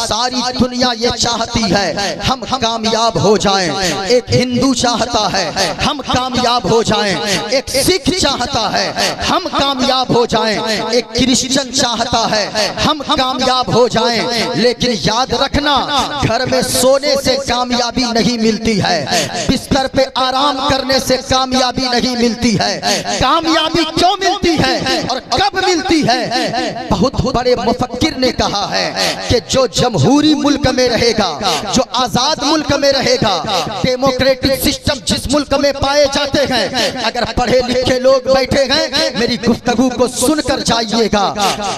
सारी दुनिया ये चाहती है हम कामयाब हो जाएं। एक हिंदू चाहता है हम कामयाब हो जाएं, एक सिख चाहता है हम कामयाब हो जाएं, एक क्रिश्चियन चाहता है हम कामयाब हो जाएं। लेकिन याद रखना, घर में सोने से कामयाबी नहीं मिलती है, बिस्तर पे आराम करने से कामयाबी नहीं मिलती है। कामयाबी क्यों मिलती है और कब मिलती है? बहुत बड़े मुफक्किर ने कहा है कि जो जमहूरी मुल्क में रहेगा, जो आजाद मुल्क में रहेगा, डेमोक्रेटिक सिस्टम जिस मुल्क में पाए जाते हैं, अगर पढ़े लिखे लोग बैठे हैं मेरी गुफ्तगू को सुनकर जाइएगा।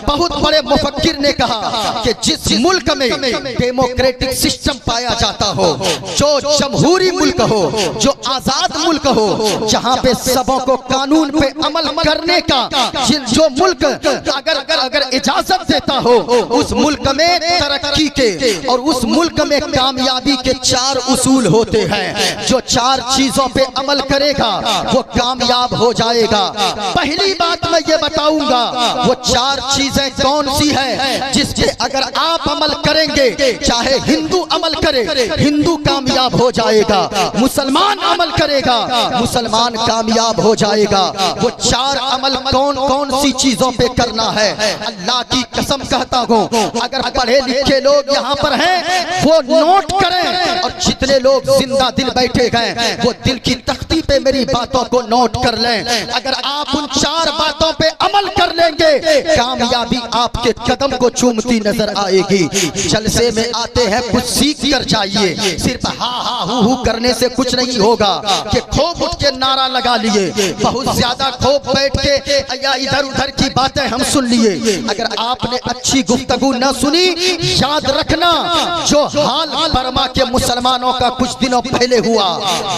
बहुत बड़े मुफक्किर ने कहा कि जिस मुल्क में डेमोक्रेटिक सिस्टम पाया जाता हो, जो जमहूरी मुल्क हो, जो आजाद मुल्क हो, जहां पे सबों को कानून पे अमल करने का जो मुल्क अगर इजाजत देता हो, उस मुल्क में तरक्की के और उस मुल्क में कामयाबी के 4 उसूल होते हैं। जो 4 चीजों पे अमल करेगा वो कामयाब हो जाएगा। पहली बात मैं ये बताऊंगा, वो 4 चीजें कौन सी है जिस पे अगर आप अमल करेंगे, चाहे हिंदू अमल करे हिंदू कामयाब हो जाएगा, मुसलमान अमल करेगा मुसलमान कामयाब हो जाएगा। वो 4 अमल कौन कौन सी चीजों पे करना है? अल्लाह की कसम कहता हूँ, अगर पढ़े लिखे लोग यहाँ पर हैं वो नोट करें, और जितने लोग जिंदा दिल बैठे हैं वो दिल की तख्ती पे मेरी बातों को नोट कर लें। अगर आप उन 4 बातों पे अमल कर लेंगे, कामयाबी आपके कदम को चूमती नजर आएगी। जलसे में आते हैं कुछ सीख कर जाइए, सिर्फ हा हा हु करने से कुछ नहीं होगा कि खूब उठ के नारा लगा लिए, बहुत ज्यादा खूब बैठ के या इधर उधर की बातें हम सुन लिए। अगर आपने अच्छी गुफ्तगू न सुनी, याद रखना जो हाल बर्मा के मुसलमानों का कुछ दिनों पहले हुआ,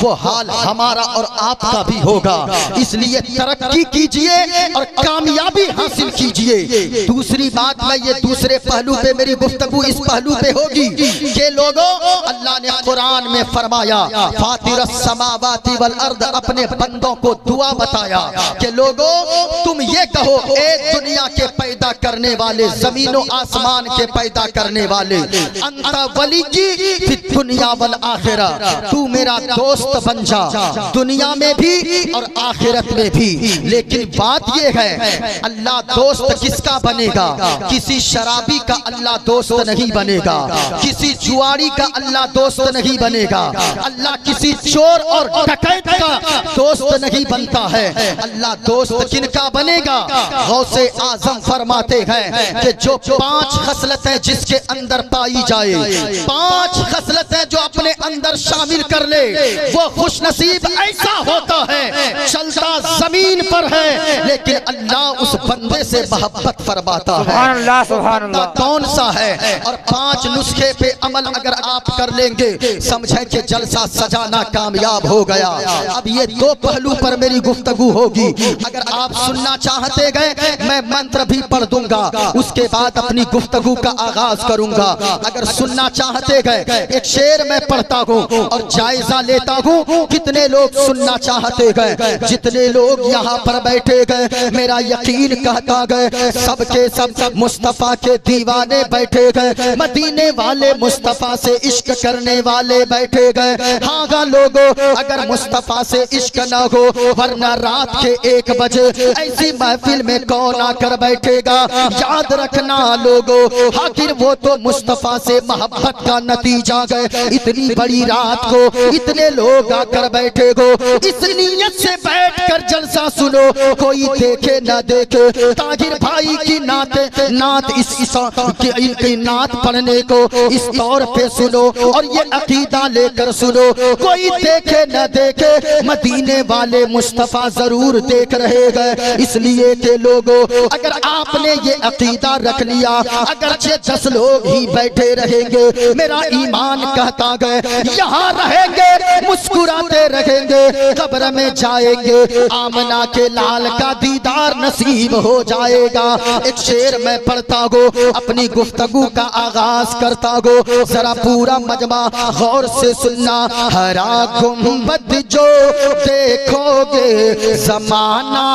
वो हाल हमारा और आपका भी होगा। इसलिए तरक्की कीजिए और कामयाबी हासिल कीजिए। दूसरी बात, मैं ये दूसरे पहलू पे मेरी गुफ्तगू इस पहलू पे होगी कि लोगों, अल्लाह ने कुरान में फरमाया फातिरस समावाति वल अर्द, अपने बंदों को दुआ बताया कि लोगों तुम ये कहो, ए दुनिया के पैदा करने वाले, जमीनों आसमान के पैदा करने वाले, अंत वली की फिर दुनिया वल आखिरा, तू मेरा दोस्त बन जा दुनिया में भी और आखिरत में भी। लेकिन बात ये है, अल्लाह दोस्त किसका बनेगा? किसी शराबी का अल्लाह दोस्त नहीं बनेगा, किसी जुआरी का अल्लाह दोस्त नहीं बनेगा, अल्लाह किसी चोर और डकैत का दोस्त नहीं बनता है। अल्लाह दोस्त किनका बनेगा? गौसे आजम फरमाते हैं कि जो 5 खसलतें जिसके अंदर पाई जाए, 5 खसलतें जो अपने अंदर शामिल कर ले, वो खुशनसीब ऐसा होता है चलता जमीन पर है लेकिन अल्लाह उस बंदे से मोहब्बत फरमाता है। सुभान अल्लाह कौन सा है? और 5 नुस्खे पे अमल अगर आप कर लेंगे, समझे कि जलसा सजाना कामयाब हो गया। अब ये 2 पहलू पर मेरी गुफ्तगू होगी। अगर आप सुनना चाहते गए, मैं मंत्र भी पढ़ दूंगा, उसके बाद अपनी गुफ्तगू का आगाज करूंगा। अगर सुनना चाहते गए, एक शेर मैं पढ़ता हूँ और जायजा लेता हूँ कितने लोग सुनना चाहते गए। जितने लोग यहाँ पर बैठे गए, मेरा यकीन कहता गए सबके सब मुस्तफा के दीवाने बैठे गए, मदीने वाले मुस्तफा से इश्क करने वाले बैठे गए। हाँ गा लोगों, अगर मुस्तफा से इश्क ना हो, वरना रात के 1 बजे ऐसी महफिल में कौन आकर बैठेगा? याद रखना लोगों, आखिर वो तो मुस्तफा से मोहब्बत का नतीजा गए। इतनी बड़ी रात को इतने लोग आकर बैठे हो, इस नीयत से बैठ कर जलसा सुनो, कोई देखे न देखे, ताहिर भाई की नात इनकी नात पढ़ने को इस तौर पे सुनो और ये अकीदा लेकर सुनो, कोई देखे न देखे, मदीने वाले मुस्तफा जरूर देख रहे हैं। इसलिए के लोगों, अगर आपने ये अकीदा रख लिया, अगर 10 लोग ही बैठे रहेंगे, मेरा ईमान कहता गए यहाँ रहेंगे मुस्कुराते रहेंगे, कब्र में जाएंगे, आमना के लाल का दीदार नसीब हो जाएगा। एक शेर में पढ़ता गो, अपनी गुफ्तगू का आगाज करता गो, जरा पूरा मजमा गौर से सुनना। हरा गुंबद जो देखोगे जमाना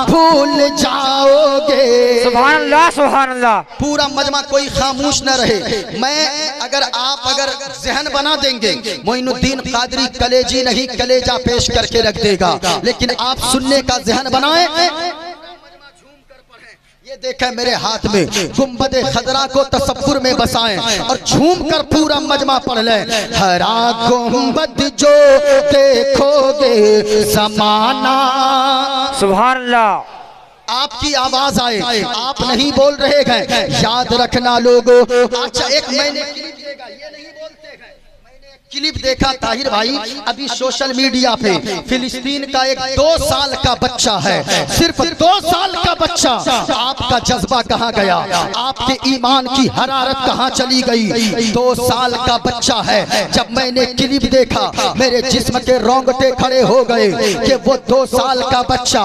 भूल जाओगे। सुभान अल्लाह, सुभान अल्लाह। पूरा मजमा कोई खामोश न रहे। मैं अगर जहन बना देंगे, मोइनुद्दीन कादरी कलेजी नहीं कलेजा पेश करके रख देगा, लेकिन आप सुनने का जहन बनाएं। ये देखें मेरे हाथ में, गुंबद खदरा को तसव्वुर में बसाएं और झूम कर पूरा मजमा पढ़ लें। हरा गुंबद जो देखोगे जमाना। सुभान अल्लाह। आपकी आवाज आए, आप नहीं बोल रहे हैं, याद रखना लोगों। अच्छा, एक मैंने ये नहीं बोलते हैं, क्लिप देखा ताहिर भाई अभी सोशल मीडिया पे, फिलिस्तीन का एक 2 साल का बच्चा है, सिर्फ 2 साल का बच्चा। आपका जज्बा कहाँ गया? आपके ईमान की हरारत कहाँ चली गई? 2 साल का बच्चा है। जब मैंने क्लिप देखा मेरे जिस्म के रोंगटे खड़े हो गए कि वो 2 साल का बच्चा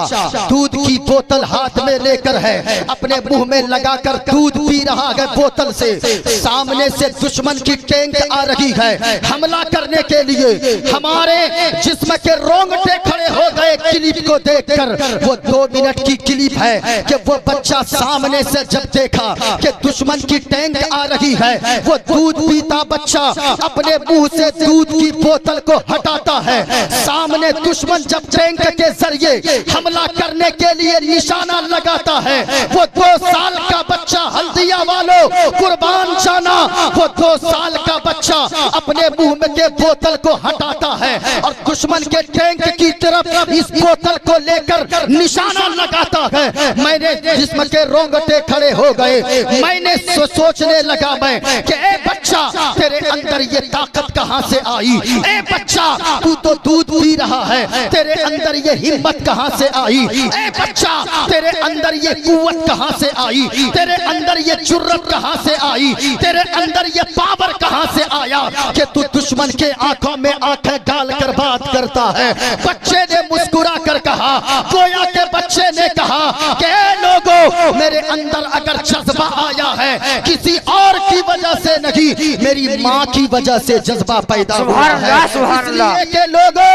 दूध की बोतल हाथ में लेकर है, अपने मुंह में लगाकर दूध पी रहा है बोतल से। सामने से दुश्मन की टैंक आ रही है हमला करने के लिए, हमारे जिस्म के रोंगटे खड़े हो गए क्लिप को देखकर। वो 2 मिनट की क्लिप है कि वो बच्चा सामने से जब देखा कि दुश्मन की टैंक आ रही है, वो दूध पीता बच्चा अपने मुंह से दूध की बोतल को हटाता है। सामने दुश्मन जब टैंक के जरिए हमला करने के लिए निशाना लगाता है, वो 2 साल का बच्चा, हल्दिया वालों कुर्बान जाना, वो 2 साल का बच्चा अपने मुंह के बोतल को हटाता है और दुश्मन के टैंक की तरफ इस बोतल को लेकर निशाना लगाता है। मैंने जिस्म के रोंगटे खड़े हो गए। मैंने सोचने लगा मैं कि ए बच्चा, तेरे अंदर ये ताकत कहां से आई? ए बच्चा, तू तो दूध पी रहा है, तेरे अंदर ये हिम्मत कहां से आई? ए बच्चा, तेरे अंदर ये कुव्वत कहां से आई? तेरे अंदर ये जुर्रत कहां से आई? तेरे अंदर ये पावर कहां से आया कि तू दुश्मन के आंखों में आंखें डालकर बात करता है? बच्चे ने मुस्कुरा कर कहा, गोया के बच्चे ने कहा कि लोगों, मेरे अंदर अगर जज्बा आया है किसी और की वजह से नहीं, मेरी माँ की वजह से जज्बा पैदा हुआ है। इसलिए के लोगों,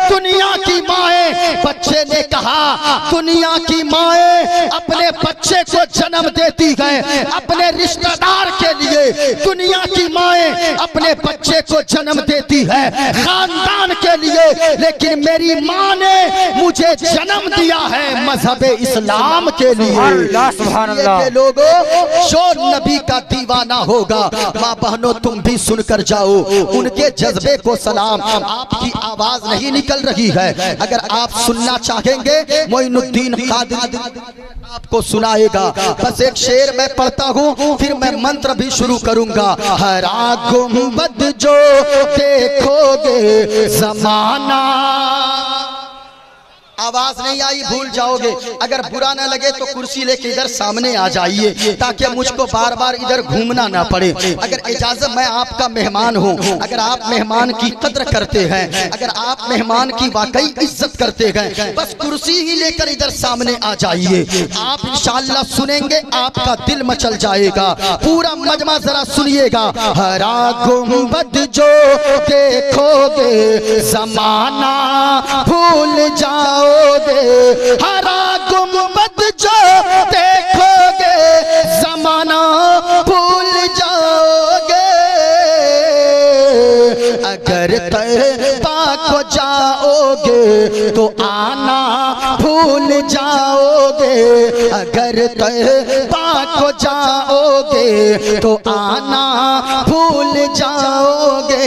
दुनिया की माएं, बच्चे ने कहा दुनिया की माएं अपने बच्चे को जन्म देती है अपने रिश्तेदार के लिए। दुनिया की माएं अपने बच्चे को जन्म देती है खानदान के लिए, लेकिन मेरी माँ ने मुझे जन्म दिया है मजहब इस्लाम के लिए। ये लोगों, जो नबी का दीवाना होगा, माँ बहनों तुम भी सुनकर जाओ, उनके जज्बे को सलाम। आपकी आवाज नहीं निकल रही है, अगर आप सुनना चाहेंगे मोइनुद्दीन कादरी आपको सुनाएगा। बस एक शेर मैं पढ़ता हूँ, फिर मैं मंत्र भी शुरू करूंगा। हरा गुंबद जो देखोगे जमाना। आवाज नहीं आई भूल जाओगे, अगर बुरा ना लगे तो कुर्सी लेके इधर सामने आ जाइए ताकि मुझको बार बार इधर घूमना ना पड़े। अगर इजाजत, मैं आपका मेहमान हूँ, अगर आप मेहमान की कद्र करते हैं, अगर आप मेहमान की वाकई इज्जत करते हैं, बस कुर्सी ही लेकर इधर सामने आ जाइए। आप इंशाअल्लाह सुनेंगे, आपका दिल मचल जाएगा। पूरा मजमा जरा सुनिएगा। हरा गुंबद जो देखोगे जमाना भूल जाओ, हरा गुंबद जो देखोगे जमाना भूल जाओगे। अगर तैबा को जाओगे तो आना भूल जाओगे। अगर तैबा को जाओगे तो आना भूल जाओगे।